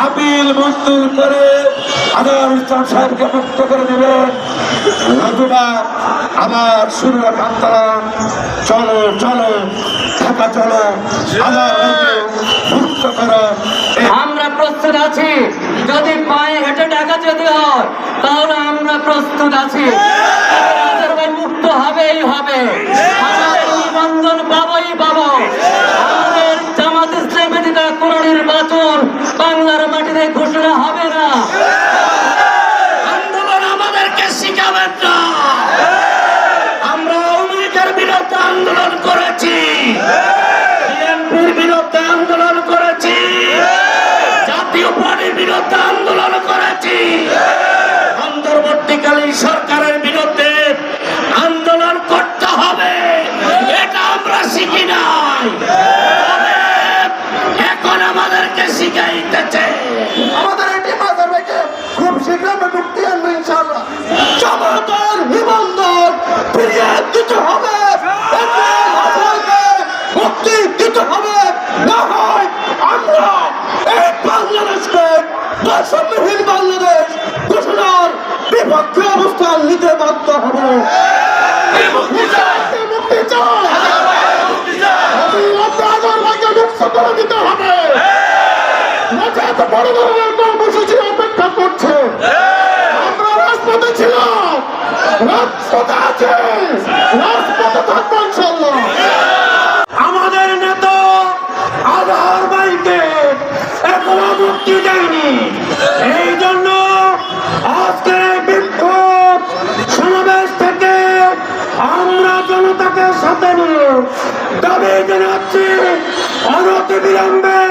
Appeal মঞ্জুর করে আনোয়ার ইসলাম সাহেবকে মুক্ত করে দেবেন, নতুবা আবার শুরু হবে আন্দোলন। চলো চলো ঢাকা চলো, আবার মুক্ত করো। আমরা প্রস্তুত আছি, যদি পায়ে হেঁটে ঢাকা যেতে হয় তাহলে আমরা প্রস্তুত আছি। মুক্ত হবেই হবে, বন্ধন পাবোই পাবো। আমাদের জামাত ইসলামী নেতা কোনো নির্বাচন বাংলার মাটিতে ঘোষণা হবে না। আন্দোলন আমাদেরকে শিখাবেন না। আমরা আওয়ামী লীগের বিরুদ্ধে আন্দোলন করেছি, বিএনপির বিরুদ্ধে আন্দোলন করেছি, জাতীয় পার্টির বিরুদ্ধে আন্দোলন করেছি, অন্তর্বর্তীকালীন সরকারের বিরুদ্ধে আন্দোলন করতে হবে, এটা আমরা শিখি নাই, এখন আমাদেরকে শিখাইতেছে। আমাদের এটি বাজার থেকে খুব শীঘ্র মুক্তি আনবো ইনশাআল্লাহ। জামাতের নিবন্ধন ফিরিয়ে দিতে হবে, মুক্তি দিতে হবে, না হয় আমরা এই বাংলাদেশকে বৈষম্যহীন বাংলাদেশ ঘোষণার বিপক্ষে অবস্থান নিতে বাধ্য হব। মুক্তি চাই, মুক্ত করে দিতে হবে। এত বড় ধরনের কর্মসূচি অপেক্ষা করছে, আমরা রাজপথে ছিলাম, রাজপথে আছে, রাজপথে থাকবো ইনশাআল্লাহ। আমাদের নেতা আজহার ভাইকে এখনো মুক্তি দেয়নি, এই জন্য আজকের এই বিক্ষোভ সমাবেশ থেকে আমরা জনতাকে সাথে নিয়ে দাবি জানাচ্ছি অনতিবিলম্বে